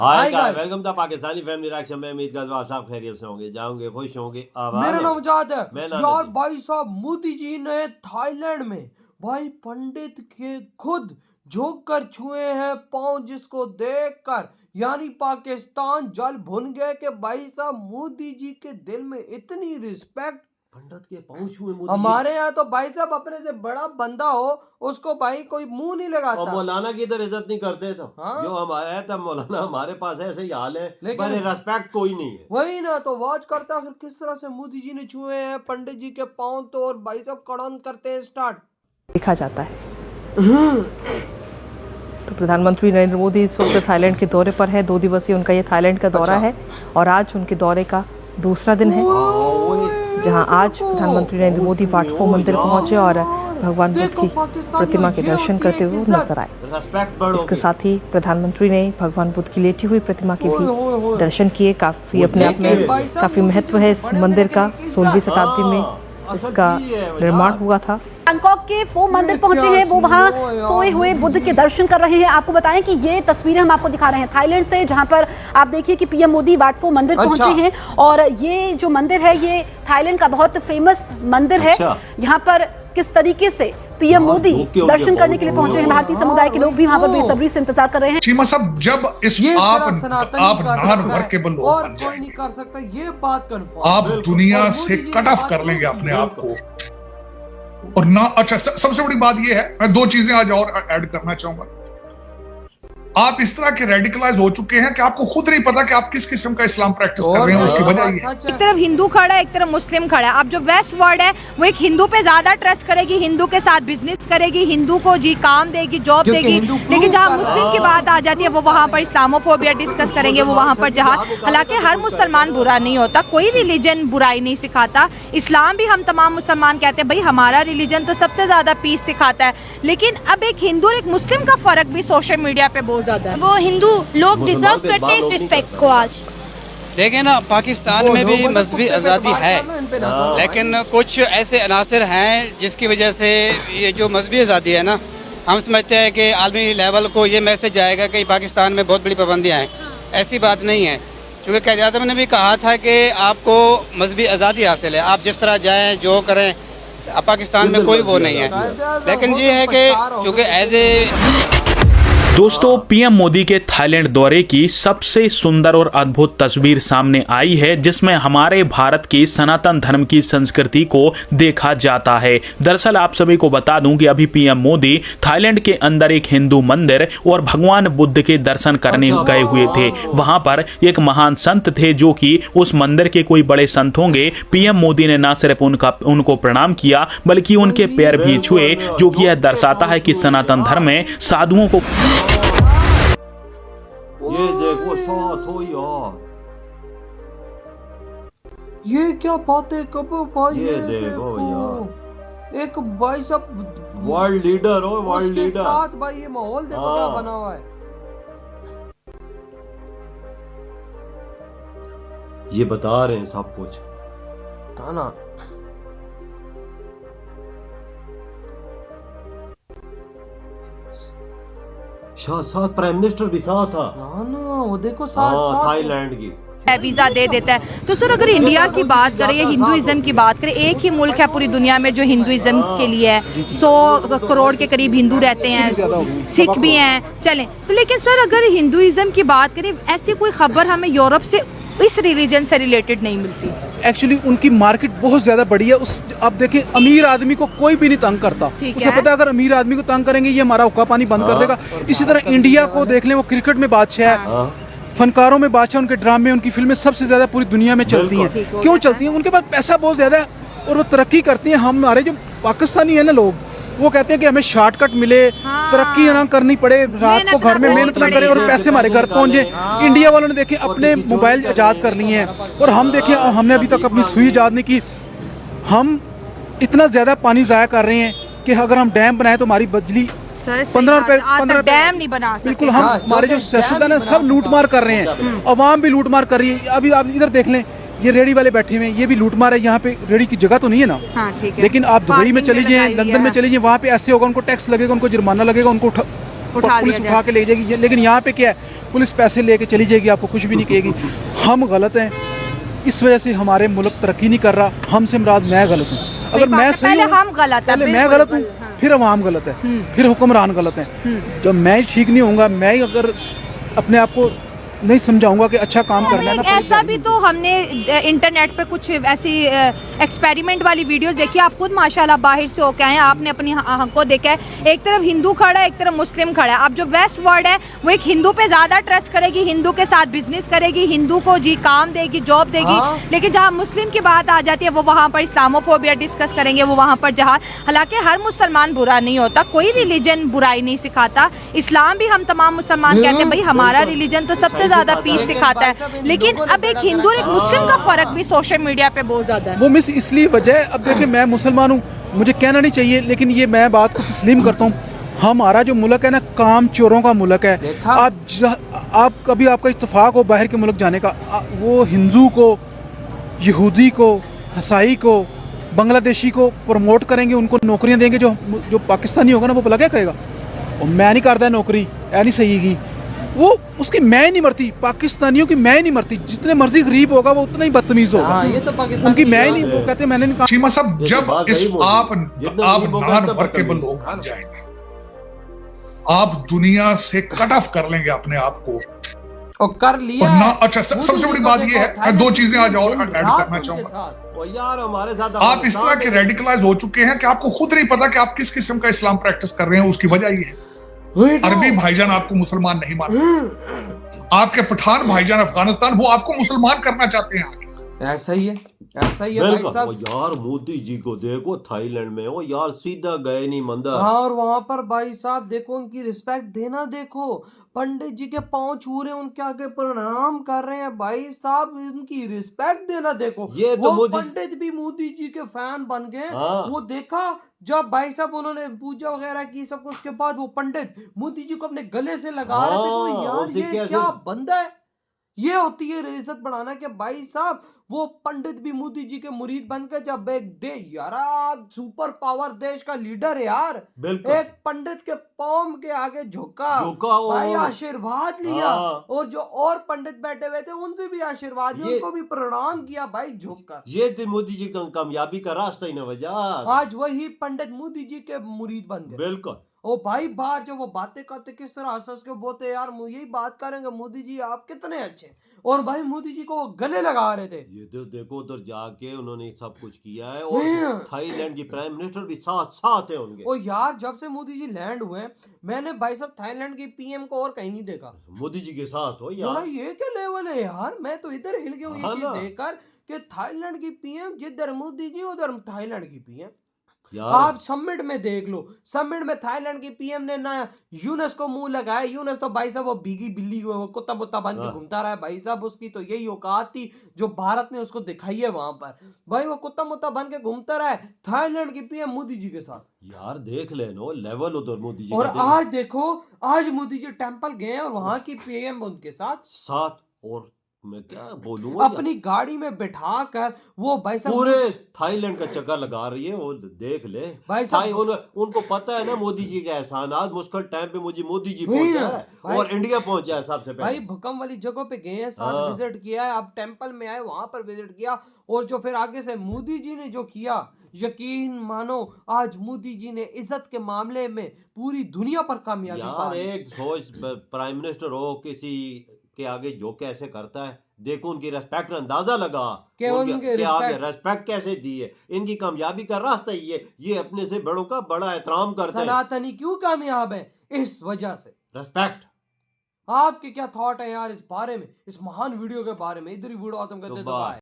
Hi guys, welcome to Pakistani family reaction में। उम्मीद करता हूं आप खैरियत से होंगे, जाओगे खुश होंगे। मेरा नाम जाद है मैं यार। भाई साहब मोदी जी ने थाईलैंड में भाई पंडित के खुद झुक कर छुए हैं पांव, जिसको देखकर यानी पाकिस्तान जल भुन गए कि भाई साहब मोदी जी के दिल में इतनी रिस्पेक्ट। पंडित के पांव छुए मोदी हमारे यहाँ तो भाई साहब अपने से बड़ा बंदा हो उसको भाई कोई मुंह नहीं लगाता। और मौलाना की इधर इज्जत नहीं करते तो हाँ? जो हमारे है तब मौलाना हमारे पास ऐसे ही हाल है, लेकिन पर रिस्पेक्ट कोई नहीं है। वही ना, तो वॉच करता फिर किस तरह से मोदी जी ने छुए हैं पंडित जी के पांव, तो और भाई साहब कड़न करते हैं स्टार्ट। देखा जाता है। तो प्रधानमंत्री नरेंद्र मोदी इस वक्त थाईलैंड के दौरे पर है। 2 दिवसीय उनका ये थाईलैंड का दौरा है और आज उनके दौरे का दूसरा दिन है, जहां आज प्रधानमंत्री नरेंद्र मोदी वाट फो मंदिर पहुंचे और भगवान बुद्ध की प्रतिमा के दर्शन करते हुए नजर आए। इसके साथ ही प्रधानमंत्री ने भगवान बुद्ध की लेटी हुई प्रतिमा के भी दर्शन किए। काफी अपने आप में काफी महत्व है इस मंदिर का। 16वीं शताब्दी में इसका निर्माण हुआ था। बैंकॉक के फो मंदिर पहुंचे हैं, वो वहां सोए हुए बुद्ध के दर्शन कर रहे हैं। आपको बताएं कि ये तस्वीरें हम आपको दिखा रहे हैं थाईलैंड से, जहां पर आप देखिए कि पीएम मोदी वाट फो मंदिर पहुंचे हैं। और ये जो मंदिर है ये थाईलैंड का बहुत फेमस मंदिर है। यहाँ पर किस तरीके से पीएम मोदी दर्शन करने के लिए पहुंचे हैं, भारतीय समुदाय के लोग भी वहां पर बेसब्री से इंतजार कर रहे हैं। चीमा साहब, जब इस आप नॉन वर्केबल लोग बन कोई नहीं कर सकता, ये बात कंफर्म। आप दुनिया से कट ऑफ कर लेंगे अपने आप को और ना। अच्छा, सबसे बड़ी बात ये है, मैं 2 चीजें आज और ऐड करना चाहूंगा। आप इस तरह के रेडिकलाइज हो चुके हैं कि आपको खुद नहीं पता कि आप किस किस्म का इस्लाम प्रैक्टिस कर रहे हैं। उसकी वजह ये है, एक तरफ हिंदू खड़ा है, एक तरफ मुस्लिम खड़ा है। अब जो वेस्ट वर्ल्ड है वो एक हिंदू पे ज्यादा ट्रस्ट करेगी, हिंदू के साथ बिजनेस करेगी, हिंदू को जी काम देगी, जॉब देगी। लेकिन जहाँ मुस्लिम की बात आ जाती है वो वहाँ पर इस्लामोफोबिया डिस्कस करेंगे, वो वहाँ पर जहाँ। हालांकि हर मुसलमान बुरा नहीं होता, कोई रिलीजन बुराई नहीं सिखाता। इस्लाम भी हम तमाम मुसलमान कहते हैं भाई हमारा रिलीजन तो सबसे ज्यादा पीस सिखाता है। लेकिन अब एक हिंदू और एक मुस्लिम का फर्क भी सोशल मीडिया पे बहुत ज्यादा है। वो हिंदू लोग डिजर्व करते हैं इस रिस्पेक्ट को। आज देखें ना, पाकिस्तान में भी मजहबी आज़ादी है, लेकिन कुछ ऐसे अनासर हैं जिसकी वजह से ये जो मजहबी आज़ादी है ना, हम समझते हैं कि आलमी लेवल को ये मैसेज आएगा कि पाकिस्तान में बहुत बड़ी पाबंदियाँ हैं। ऐसी बात नहीं है, चूँकि क़यादत ने भी कहा था कि आपको मजहबी आज़ादी हासिल है, आप जिस तरह जाएँ जो करें, पाकिस्तान में कोई वो नहीं है। लेकिन ये है कि चूँकि एज ए दोस्तों, पीएम मोदी के थाईलैंड दौरे की सबसे सुंदर और अद्भुत तस्वीर सामने आई है, जिसमें हमारे भारत की सनातन धर्म की संस्कृति को देखा जाता है। दरअसल आप सभी को बता दूं कि अभी पीएम मोदी थाईलैंड के अंदर एक हिंदू मंदिर और भगवान बुद्ध के दर्शन करने गए हुए थे। वहां पर एक महान संत थे जो कि उस मंदिर के कोई बड़े संत होंगे। पीएम मोदी ने न सिर्फ उनको प्रणाम किया बल्कि उनके पैर भी छुए, जो कि यह दर्शाता है कि सनातन धर्म में साधुओं को। ये देखो साथ हो यार, ये क्या बातें कबो भाई। ये देखो यार, एक भाई साहब वर्ल्ड लीडर हो, वर्ल्ड लीडर साथ भाई। ये माहौल देखो क्या बना हुआ है। ये बता रहे हैं सब कुछ था ना। साथ प्राइम मिनिस्टर भी साथ था ना, वो देखो साथ थाईलैंड की वीजा दे देता है। तो सर अगर इंडिया की बात करें या हिंदुइज्म की बात करें, एक ही मुल्क है पूरी दुनिया में जो हिंदुइज्म के लिए है। 100 करोड़ के करीब हिंदू रहते हैं, सिख भी हैं, चलें तो। लेकिन सर अगर हिंदुइज्म की बात करें, ऐसी कोई खबर हमें यूरोप से इस रिलीजन से रिलेटेड नहीं मिलती। एक्चुअली उनकी मार्केट बहुत ज्यादा बड़ी है। उस अब देखिए, अमीर आदमी को कोई भी नहीं तंग करता। उसे पता है अगर अमीर आदमी को तंग करेंगे ये हमारा हुक्का पानी बंद कर देगा। इसी तरह इंडिया को देख लें, वो क्रिकेट में बादशाह है, फनकारों में बादशाह, उनके ड्रामे उनकी फिल्में सबसे ज्यादा पूरी दुनिया में चलती हैं। क्यों चलती हैं? उनके पास पैसा बहुत ज्यादा है और वो तरक्की करती हैं। हमारे जो पाकिस्तानी है ना लोग, वो कहते हैं कि हमें शॉर्टकट मिले, तरक्की ना करनी पड़े, रात को घर में मेहनत ना करें और पैसे हमारे घर पहुंचे। इंडिया वालों ने देखे अपने मोबाइल आजाद कर लिए हैं और हम देखें हमने अभी तक अपनी सुई आजाद नहीं की। हम इतना ज्यादा पानी जाया कर रहे हैं कि अगर हम डैम बनाए तो हमारी बिजली 15 रुपए डैम नहीं बना सकते। बिल्कुल, हम हमारे जो सियासतदान है सब लूटमार कर रहे हैं, अवाम भी लूटमार कर रही है। अभी आप इधर देख लें, ये रेडी वाले बैठे हुए हैं, ये भी लूटमार है। यहाँ पे रेडी की जगह तो नहीं है ना। हाँ, ठीक है। लेकिन आप दुबई में चली जाइए, लंदन में चली जाइए, वहाँ पे ऐसे होगा, उनको टैक्स लगेगा, उनको जुर्माना लगेगा, उनको पुलिस उठा के ले जाएगी। लेकिन यहाँ पे क्या है, पुलिस पैसे लेके चली जाएगी, आपको कुछ भी नहीं कहेगी। हम गलत हैं, इस वजह से हमारे मुल्क तरक्की नहीं कर रहा। हमसे मुराद मैं गलत हूँ। अगर मैं सही पहले हूँ, हम गलत हैं, पहले मैं बिल्कुल, गलत हूँ, फिर अवाम गलत है, फिर हुक्मरान गलत हैं। जब मैं ठीक नहीं होऊंगा, मैं ही अगर अपने आप को नहीं समझाऊंगा कि अच्छा काम करना है ना, ऐसा भी तो हमने इंटरनेट पे कुछ ऐसी एक्सपेरिमेंट वाली वीडियोस देखी। आप खुद माशाल्लाह बाहर से होके आए हैं, आपने अपनी आंखों को देखा है। एक तरफ हिंदू खड़ा है, एक तरफ मुस्लिम खड़ा है। अब जो वेस्ट वर्ल्ड है वो एक हिंदू पे ज्यादा ट्रस्ट करेगी, हिंदू के साथ बिजनेस करेगी, हिंदू को जी काम देगी, जॉब देगी। लेकिन जहाँ मुस्लिम की बात आ जाती है वो वहाँ पर इस्लामोफोबिया डिस्कस करेंगे, वो वहाँ पर जहाँ, हालांकि हर मुसलमान बुरा नहीं होता, कोई रिलीजन बुराई नहीं सिखाता। इस्लाम भी हम तमाम मुसलमान कहते हैं भाई हमारा रिलीजन तो सबसे ज्यादा पीस सिखाता है। लेकिन अब एक हिंदू और एक मुस्लिम का फर्क भी सोशल मीडिया पे बहुत ज्यादा है। वो मिस इसलिए वजह, अब देखिए मैं मुसलमान हूँ, मुझे कहना नहीं चाहिए, लेकिन ये मैं बात को तस्लीम करता हूँ। हमारा जो मुल्क है ना, काम चोरों का मुल्क है। आप कभी आपका इत्तेफाक हो बाहर के मुल्क जाने का, वो हिंदू को, यहूदी को, ईसाई को, बांग्लादेशी को प्रमोट करेंगे, उनको नौकरियाँ देंगे। जो पाकिस्तानी होगा ना वो भला क्या कहेगा, और मैं नहीं करता नौकरी, ऐ नहीं सही की, वो उसकी मैं नहीं मरती, पाकिस्तानियों की मैं नहीं मरती। जितने मर्जी गरीब होगा वो उतना ही बदतमीज होगा। ये तो उनकी मैं नहीं, वो कहते मैंने नहीं कहा। चीमा साहब, जब आप नॉन वर्केबल लोग बन जाएंगे, आप दुनिया से कट ऑफ कर लेंगे अपने आप को, और कर लिया। और ना, अच्छा सबसे बड़ी बात ये है, मैं 2 चीजें आज और ऐड करना चाहूंगा। ओ यार हमारे साथ आप इस तरह के रेडिकलाइज हो चुके हैं कि आपको खुद नहीं पता कि आप किस किस्म का इस्लाम प्रैक्टिस कर रहे हैं। उसकी वजह ये है, अरबी भाईजान आपको मुसलमान नहीं मानते, आपके पठान भाईजान अफगानिस्तान वो आपको मुसलमान करना चाहते हैं आगे। ऐसा ही है, ऐसा ही है भाई साहब। यार मोदी जी को देखो थाईलैंड में, वो यार सीधा गए नहीं मंदिर। हाँ, और वहां पर भाई साहब देखो उनकी रिस्पेक्ट देना, देखो पंडित जी के पांव छू रहे हैं, उनके आगे प्रणाम कर रहे हैं भाई साहब, उनकी रिस्पेक्ट देना देखो। ये तो वो पंडित भी मोदी जी के फैन बन गए। वो देखा जब भाई साहब उन्होंने पूजा वगैरह की सब, उसके बाद वो पंडित मोदी जी को अपने गले से लगा रहे थे। तो यार ये क्या बंदा है, ये होती है इज्जत बढ़ाना कि भाई साहब वो पंडित भी मोदी जी के मुरीद बनकर जब एक यार सुपर पावर देश का लीडर है यार, एक पंडित के पाँव के आगे झुका भाई, आशीर्वाद लिया। और जो और पंडित बैठे हुए थे उनसे भी आशीर्वाद लिया, उनको भी प्रणाम किया भाई झुककर। ये थी मोदी जी का कामयाबी का रास्ता ही ना वजह। आज वही पंडित मोदी जी के मुरीद बन गए। बिल्कुल। ओ भाई बाहर जो वो बातें करते किस तरह हंस के बोलते यार, यही बात करेंगे मोदी जी आप कितने अच्छे, और भाई मोदी जी को गले लगा रहे थे। ये तो देखो उधर जाके उन्होंने सब कुछ किया है, और थाईलैंड की प्राइम मिनिस्टर भी साथ है उनके। ओ यार जब से मोदी जी लैंड हुए मैंने भाई साहब थाईलैंड की पीएम को और कहीं नहीं देखा। मोदी जी के साथ हो यार, ये क्या लेवल है यार, मैं तो इधर हिल गया हूँ ये चीज देखकर कि थाईलैंड की पीएम जिधर मोदी जी उधर थाईलैंड की पीएम। आप समिट में देख लो, समिट में थाईलैंड की पीएम ने ना यूनस को मुंह लगाया। यूनस तो भाई साहब वो भीगी बिल्ली कुत्ता बुत्ता बन के घूमता रहा है भाई साहब, उसकी तो यही औकात थी जो भारत ने उसको दिखाई है वहां पर। भाई वो कुत्ता मुत्ता बन के घूमता रहा है, थाईलैंड की पीएम मोदी जी के साथ। यार देख लेनो लेवल उधर मोदी जी। और आज देखो, आज मोदी जी टेम्पल गए और वहां की पीएम उनके साथ। और मैं क्या बोलूंगा, अपनी गाड़ी में बिठा कर वो भाई साहब पूरे थाईलैंड का चक्कर लगा रही है। वो देख ले भाई साहब, उनको पता है ना मोदी जी के एहसान। आज मुश्किल टाइम पे मोदी जी पहुंचा है और इंडिया पहुंचा है सबसे पहले। भाई भूकंप वाली जगह पे गए हैं, साथ विजिट किया है, अब टेम्पल में आए वहां पर विजिट किया, और जो फिर आगे से मोदी जी ने जो किया, यकीन मानो आज मोदी जी ने इज्जत के मामले में पूरी दुनिया पर कामयाबी यार एक सोच, प्राइम मिनिस्टर हो किसी के आगे जो कैसे करता है, देखो उनकी रेस्पेक्ट अंदाजा लगा कि उनके आगे रेस्पेक्ट कैसे दी है। इनकी कामयाबी का रास्ता ही है, ये अपने से बड़ों का बड़ा एहतराम करते हैं। सनातनी क्यों कामयाब है? इस वजह से रेस्पेक्ट। आपके क्या थॉट है यार इस बारे में, इस महान वीडियो के बारे में? इधर ही वीडियो खत्म करते हैं।